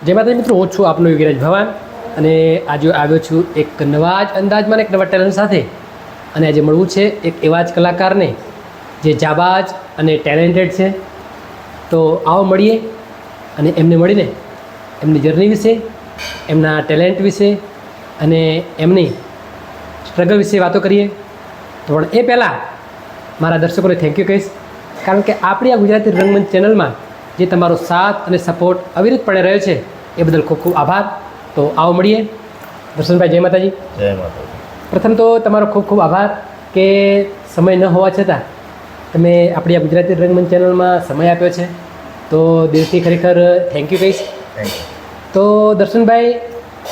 જય માતાજી મિત્રો, હું છું આપનો યોગીરાજ ભવાન અને આજે આવ્યો છું એક નવા જ અંદાજમાં એક નવા ટેલેન્ટ સાથે. અને આજે મળવું છે એક એવા જ કલાકારને જે જાબાજ અને ટેલેન્ટેડ છે. તો આવો મળીએ અને એમને મળીને એમની જર્ની વિશે, એમના ટેલેન્ટ વિશે અને એમની સ્ટ્રગલ વિશે વાતો કરીએ. તો પણ એ પહેલાં મારા દર્શકોને થેન્ક યુ કહીશ, કારણ કે આપણી આ ગુજરાતી રંગમંચ ચેનલમાં જે તમારો સાથ અને સપોર્ટ અવિરતપણે રહ્યો છે એ બદલ ખૂબ ખૂબ આભાર. તો આવો મળીએ. દર્શનભાઈ, જય માતાજી. જય માતાજી. પ્રથમ તો તમારો ખૂબ ખૂબ આભાર કે સમય ન હોવા છતાં તમે આપણી આ ગુજરાતી રંગમંચ ચેનલમાં સમય આપ્યો છે. તો દિલથી ખરેખર થેન્ક યુ કહીશ. Thank you. તો દર્શનભાઈ,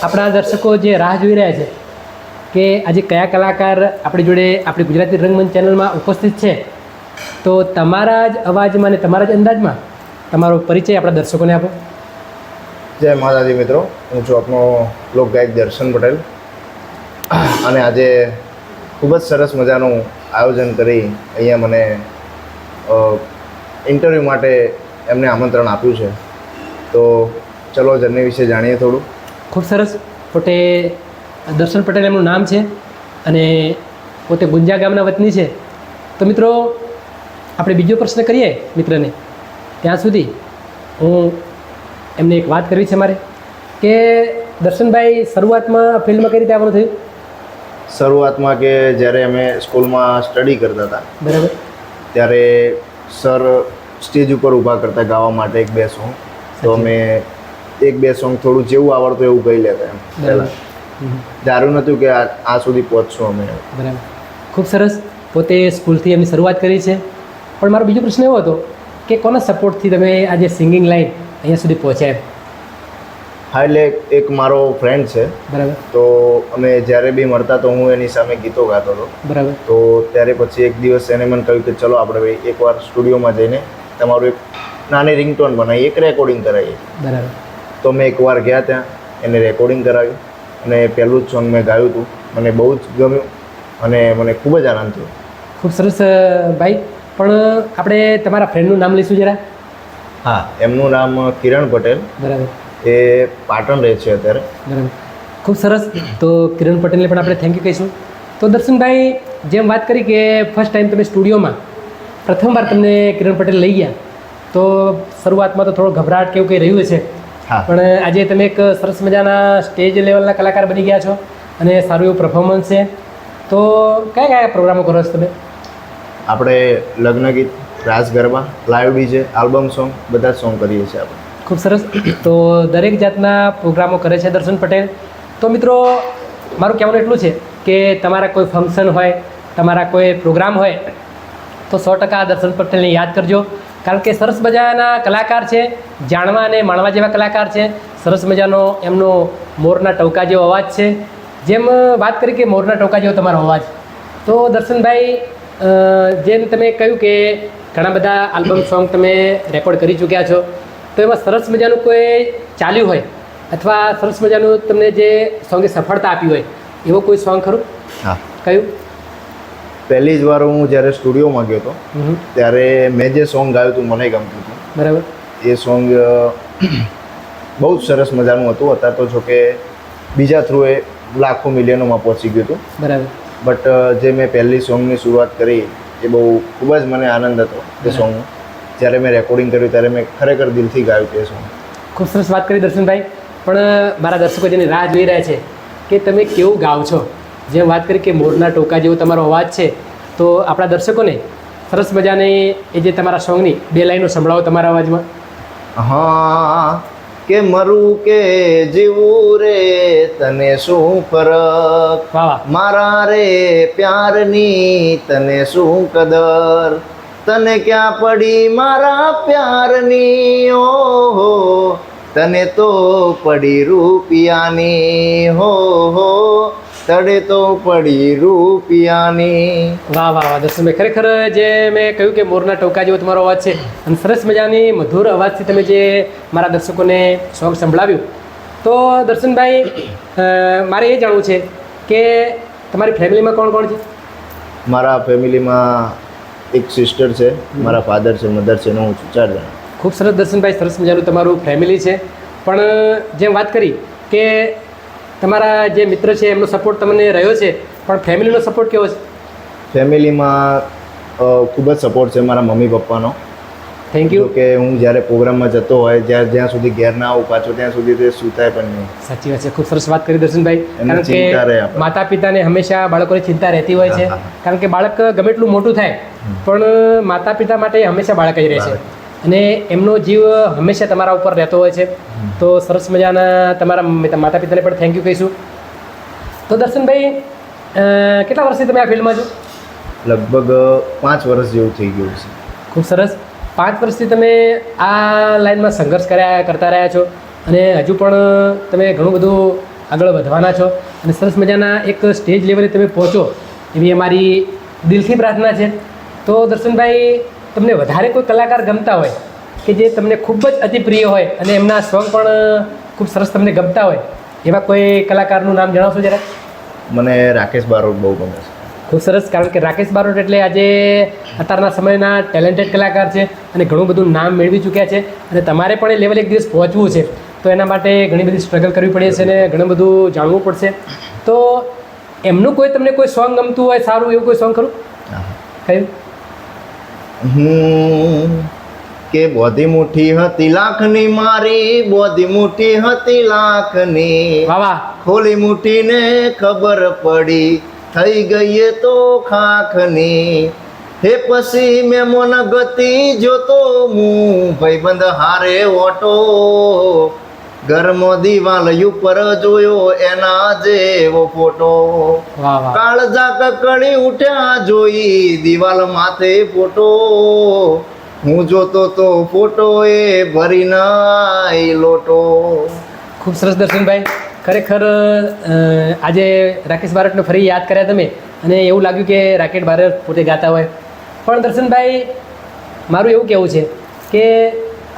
આપણા દર્શકો જે રાહ જોઈ રહ્યા છે કે આજે કયા કલાકાર આપણી જોડે આપણી ગુજરાતી રંગમંચ ચેનલમાં ઉપસ્થિત છે, તો તમારા જ અવાજમાં અને તમારા જ અંદાજમાં તમારો પરિચય આપણા દર્શકોને આપો. જય માતાજી મિત્રો, હું છું આપનો લોકગાયક દર્શન પટેલ અને આજે ખૂબ જ સરસ મજાનું આયોજન કરી અહીંયા મને ઇન્ટરવ્યૂ માટે એમને આમંત્રણ આપ્યું છે. તો ચલો જર્ની વિશે જાણીએ થોડું. ખૂબ સરસ. પોતે દર્શન પટેલ એમનું નામ છે અને પોતે ગુંજા ગામના વતની છે. તો મિત્રો, આપણે બીજો પ્રશ્ન કરીએ મિત્રને ત્યાં સુધી હું એમને એક વાત કરવી છે મારે કે દર્શનભાઈ શરૂઆતમાં ફિલ્ડમાં કઈ રીતે આવવાનું થયું? શરૂઆતમાં કે જ્યારે અમે સ્કૂલમાં સ્ટડી કરતા હતા બરાબર. ત્યારે સર સ્ટેજ ઉપર ઊભા કરતા ગાવા માટે એક બે સોંગ. તો અમે એક બે સોંગ થોડું જેવું આવડતું એવું ગાઈ લેતા એમ પહેલાં. ધાર્યું નહોતું કે આ સુધી પહોંચશું અમે. બરાબર. ખૂબ સરસ. પોતે સ્કૂલથી એમની શરૂઆત કરી છે. પણ મારો બીજો પ્રશ્ન એવો હતો કે કોના સપોર્ટથી તમે આજે સિંગિંગ લાઈન અહીંયા સુધી પહોંચ્યા? હા, એટલે એક મારો ફ્રેન્ડ છે. બરાબર. તો અમે જ્યારે બી મળતા તો હું એની સામે ગીતો ગાતો હતો. બરાબર. તો ત્યારે પછી એક દિવસ એને મને કહ્યું કે ચલો આપણે ભાઈ એકવાર સ્ટુડિયોમાં જઈને તમારું એક નાની રિંગટોન બનાવીએ, એક રેકોર્ડિંગ કરાવીએ. બરાબર. તો મેં એકવાર ગયા ત્યાં, એને રેકોર્ડિંગ કરાવ્યું અને પહેલું જ સોંગ મેં ગાયું હતું. મને બહુ જ ગમ્યું અને મને ખૂબ જ આનંદ થયો. ખૂબ સરસ ભાઈ. પણ આપણે તમારા ફ્રેન્ડનું નામ લઈશું જરા. હા, એમનું નામ કિરણ પટેલ. બરાબર. એ પાટણ રહે છે અત્યારે. બરાબર. ખૂબ સરસ. તો કિરણ પટેલને પણ આપણે થેન્ક યુ કહીશું. તો દર્શનભાઈ, જેમ વાત કરી કે ફર્સ્ટ ટાઈમ તમે સ્ટુડિયોમાં પ્રથમવાર તમને કિરણ પટેલ લઈ ગયા, તો શરૂઆતમાં તો થોડો ગભરાટ કેવું કંઈ રહ્યું છે. હા. પણ આજે તમે એક સરસ મજાના સ્ટેજ લેવલના કલાકાર બની ગયા છો અને સારું એવું પરફોર્મન્સ છે. તો કયા કયા પ્રોગ્રામો કરો છો તમે? આપણે લગ્ન ગીત, raas garba, live DJ, album song બધા જ સોંગ કરીએ છીએ આપણે. ખૂબ સરસ. તો દરેક જાતના પ્રોગ્રામો કરે છે દર્શન પટેલ. તો મિત્રો, મારું કહેવાનું એટલું છે કે તમારા કોઈ ફંક્શન હોય, તમારા કોઈ પ્રોગ્રામ હોય તો 100% દર્શન પટેલને યાદ કરજો, કારણ કે સરસ મજાના કલાકાર છે, જાણવા અને માણવા જેવા કલાકાર છે. સરસ મજાનો એમનો મોરના ટવકા જેવો અવાજ છે. જેમ વાત કરી કે મોરના ટવકા જેવો તમારો અવાજ, તો દર્શનભાઈ જેમ તમે કહ્યું કે ઘણા બધા આલ્બમ સોંગ તમે રેકોર્ડ કરી ચૂક્યા છો, તો એમાં સરસ મજાનું કોઈ ચાલ્યું હોય અથવા સરસ મજાનું તમને જે સોંગે સફળતા આપી હોય એવો કોઈ સોંગ ખરું? હા. કયું? પહેલી જ વાર હું જ્યારે સ્ટુડિયોમાં ગયો હતો ત્યારે મેં જે સોંગ ગાયું હતું મને ગમતું હતું. બરાબર. એ સોંગ બહુ જ સરસ મજાનું હતું. અત્યારે તો જોકે બીજા થ્રુ એ લાખો મિલિયનોમાં પહોંચી ગયું હતું. બરાબર. બટ જે મેં પહેલી સોંગની શરૂઆત કરી એ બહુ ખૂબ જ મને આનંદ હતો એ સોંગનો. જ્યારે મેં રેકોર્ડિંગ કર્યું ત્યારે મેં ખરેખર દિલથી ગાયું તે સોંગ. ખૂબ સરસ વાત કરી દર્શનભાઈ. પણ મારા દર્શકો જેની રાહ જોઈ રહ્યા છે કે તમે કેવું ગાઓ છો, જેમ વાત કરી કે મોરના ટોકા જેવો તમારો અવાજ છે, તો આપણા દર્શકોને સરસ મજાની એ જે તમારા સોંગની 2 લાઈનો સંભળાવો તમારા અવાજમાં. હા, કે મરું કે જીવું રે તને શું ફરક, વાહ વાહ. મારા રે પ્યારની તને શું કદર, તને ક્યાં પડી મારા પ્યારની ઓહો, તને તો પડી રૂપિયાની હો, તડે તો પડી રૂપિયાની. વાહ વાહ વાહ દર્શનભાઈ, ખરેખર જે મેં કહ્યું કે મોરના ટોકા જેવો તમારો અવાજ છે અને સરસ મજાની મધુર અવાજથી તમે જે મારા દર્શકોને સોંગ સંભળાવ્યું. તો દર્શનભાઈ, મારે એ જાણવું છે કે તમારી ફેમિલીમાં કોણ કોણ છે? મારા ફેમિલીમાં એક સિસ્ટર છે, મારા ફાધર છે, મધર છે, હું છું, 4 જણા. ખૂબ સરસ દર્શનભાઈ, સરસ મજાનું તમારું ફેમિલી છે. પણ જેમ વાત કરી કે તમારા જે મિત્ર છે એમનો સપોર્ટ તમને રહ્યો છે, પણ ફેમિલીનો સપોર્ટ કેવો છે? ફેમિલીમાં ખૂબ જ સપોર્ટ છે મારા મમ્મી પપ્પાનો. Thank you. કે હું જ્યારે પ્રોગ્રામમાં જતો હોય જ્યાં સુધી ઘેર ના આવું પાછો ત્યાં સુધી તે સૂતાય પણ નહીં. સાચી વાત છે, ખૂબ સરસ વાત કરી દર્શનભાઈ. એમની ચિંતા રહે કારણ કે આપણે. માતા પિતાને હંમેશા બાળકોની ચિંતા રહેતી હોય છે. હા, હા. કારણ કે બાળક ગમે એટલું મોટું થાય પણ માતા પિતા માટે હંમેશા બાળક જ રહે છે અને એમનો જીવ હંમેશા તમારા ઉપર રહેતો હોય છે. તો સરસ મજાના તમારા માતા પિતાને પણ થેન્ક યુ કહીશું. તો દર્શનભાઈ કેટલા વર્ષથી તમે આ ફિલ્ડમાં છો? લગભગ 5 વર્ષ જેવું થઈ ગયું છે. ખૂબ સરસ. 5 વર્ષથી તમે આ લાઈનમાં સંઘર્ષ કરતા રહ્યા છો અને હજુ પણ તમે ઘણું બધું આગળ વધવાના છો અને સરસ મજાના એક સ્ટેજ લેવલે તમે પહોંચો એવી અમારી દિલથી પ્રાર્થના છે. તો દર્શનભાઈ, તમને વધારે કોઈ કલાકાર ગમતા હોય કે જે તમને ખૂબ જ અતિ પ્રિય હોય અને એમના સોંગ પણ ખૂબ સરસ તમને ગમતા હોય એવા કોઈ કલાકારનું નામ જણાવશો જરા? મને રાકેશ બારોટ બહુ ગમે છે. ખૂબ સરસ. કારણ કે રાકેશ બારોટ એટલે આજે અત્યારના સમયના ટેલેન્ટેડ કલાકાર છે અને ઘણું બધું નામ મેળવી ચૂક્યા છે અને તમારે પણ એ લેવલ એક દિવસ પહોંચવું છે. તો એના માટે ઘણી બધી સ્ટ્રગલ કરવી પડે છે અને ઘણું બધું જાણવું પડશે. તો એમનું કોઈ તમને કોઈ સોંગ ગમતું હોય સારું એવું કોઈ સોંગ ખરું? કયું? કે બોધી મુઠ્ઠી હતી લાખની મારી, બોધી મુઠ્ઠી હતી લાખની, વાહ વાહ. ખોલી મુઠ્ઠીને ખબર પડી, થઈ ગઈ એ તો ખાખની. હે પછી મેં મોન ગતિ જોતો હું, ભાઈબંધ હારે ઓટો, ઘરમો દિવાલ ઉપર જોયો એના જેવો ફોટો. વાહ વાહ. કાળજા કકડી ઉઠ્યા જોઈ દિવાલ માથે ફોટો, હું જોતો તો ફોટો એ ભરી નાય લોટો. ખૂબ સરસ દર્શનભાઈ. ખરેખર આજે રાકેશ બારોટને ફરી યાદ કર્યા તમે અને એવું લાગ્યું કે રાકેશ બારોટ પોતે ગાતા હોય. પણ દર્શનભાઈ, મારું એવું કહેવું છે કે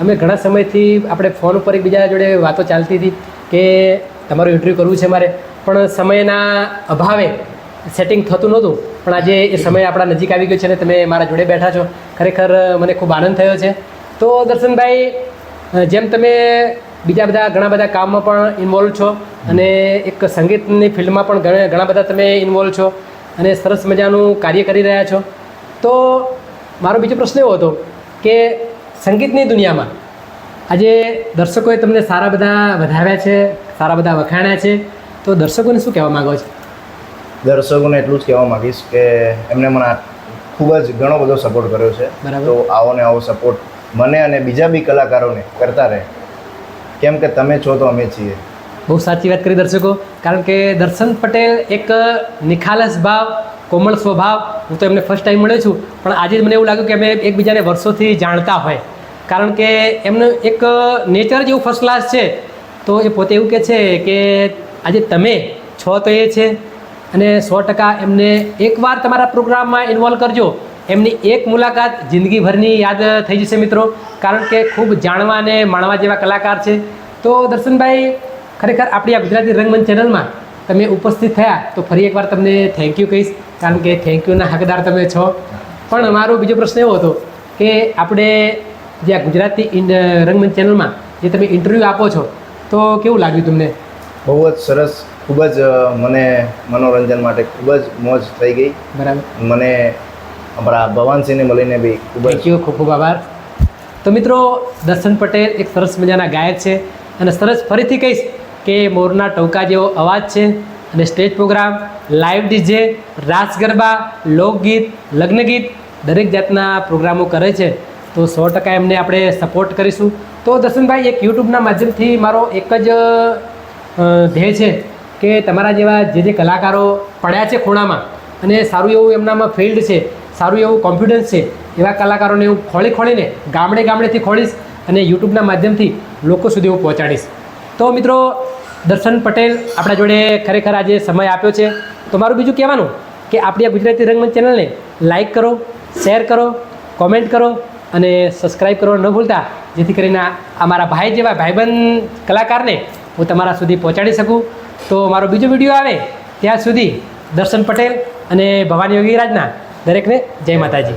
અમે ઘણા સમયથી આપણે ફોન ઉપર એકબીજા જોડે વાતો ચાલતી હતી કે તમારું ઇન્ટરવ્યૂ કરવું છે મારે, પણ સમયના અભાવે સેટિંગ થતું નહોતું. પણ આજે એ સમય આપણા નજીક આવી ગયો છે અને તમે મારા જોડે બેઠા છો. ખરેખર મને ખૂબ આનંદ થયો છે. તો દર્શનભાઈ, જેમ તમે બીજા બધા ઘણા બધા કામમાં પણ ઇન્વોલ્વ છો અને એક સંગીતની ફિલ્ડમાં પણ ઘણા બધા તમે ઇન્વોલ્વ છો અને સરસ મજાનું કાર્ય કરી રહ્યા છો. તો મારો બીજો પ્રશ્ન એવો હતો કે સંગીતની દુનિયામાં આજે દર્શકોએ તમને સારા બધા વધાવ્યા છે, સારા બધા વખાણ્યા છે, તો દર્શકોને શું કહેવા માગો છો? દર્શકોને એટલું જ કહેવા માંગીશ કે એમને મને ખૂબ જ ઘણો બધો સપોર્ટ કર્યો છે. બરાબર. તો આવો ને આવો સપોર્ટ મને અને બીજા બી કલાકારોને કરતા રહે, કેમ કે તમે છો તો અમે છીએ. બહુ સાચી વાત કરી દર્શકો. કારણ કે દર્શન પટેલ એક નિખાલસ ભાવ, કોમળ સ્વભાવ. હું તો એમને ફર્સ્ટ ટાઈમ મળ્યો છું, પણ આજે મને એવું લાગ્યું કે અમે એકબીજાને વર્ષોથી જાણતા હોય. કારણ કે એમનું એક નેચર જેવું ફર્સ્ટ ક્લાસ છે. તો એ પોતે એવું કહે છે કે આજે તમે છો તો એ છે અને 100% એમને એકવાર તમારા પ્રોગ્રામમાં ઇન્વોલ્વ કરજો. એમની એક મુલાકાત જિંદગીભરની યાદ થઈ જશે મિત્રો. કારણ કે ખૂબ જાણવા અને માણવા જેવા કલાકાર છે. તો દર્શનભાઈ, ખરેખર આપણી આ ગુજરાતી રંગમંચ ચેનલમાં તમે ઉપસ્થિત થયા તો ફરી એકવાર તમને થેન્ક યુ કહીશ. કારણ કે થેન્ક યુના હકદાર તમે છો. પણ મારો બીજો પ્રશ્ન એવો હતો કે આપણે જે આ ગુજરાતી રંગમંચ ચેનલમાં જે તમે ઇન્ટરવ્યૂ આપો છો તો કેવું લાગ્યું તમને? બહુ જ સરસ. ખૂબ જ મને મનોરંજન માટે ખૂબ જ મોજ થઈ ગઈ. બરાબર. મને અમારા ભવાનસિંહને મળીને બી ખૂબ થેન્ક જ યુ, ખૂબ ખૂબ આભાર. તો મિત્રો, દર્શન પટેલ એક સરસ મજાના ગાયક છે અને સરસ ફરીથી કહીશ કે મોરના ટોકા જેવો અવાજ છે અને સ્ટેજ પ્રોગ્રામ, લાઈવ ડીજે, રાસ ગરબા, લોકગીત, લગ્નગીત દરેક જાતના પ્રોગ્રામો કરે છે. તો 100% એમને આપણે સપોર્ટ કરીશું. તો દર્શનભાઈ, એક યુટ્યુબના માધ્યમથી મારો એક જ ધ્યેય છે કે તમારા જેવા જે કલાકારો પડ્યા છે ખૂણામાં અને સારું એવું એમનામાં ફિલ્ડ છે, સારું એવું કોન્ફિડન્સ છે, એવા કલાકારોને હું ખોળીને ગામડેથી ખોળીશ અને યુટ્યુબના માધ્યમથી લોકો સુધી હું પહોંચાડીશ. તો મિત્રો, દર્શન પટેલ આપણા જોડે ખરેખર આજે સમય આપ્યો છે. તો મારું બીજું કહેવાનું કે આપણી આ ગુજરાતી રંગમંચ ચેનલને લાઈક કરો, શેર કરો, કોમેન્ટ કરો અને સબસ્ક્રાઈબ કરો ન ભૂલતા, જેથી કરીને અમારા ભાઈ જેવા ભાઈબંધ કલાકારને હું તમારા સુધી પહોંચાડી શકું. તો મારો બીજો વિડીયો આવે ત્યાં સુધી દર્શન પટેલ અને ભવાની યોગીરાજના દરેકને જય માતાજી.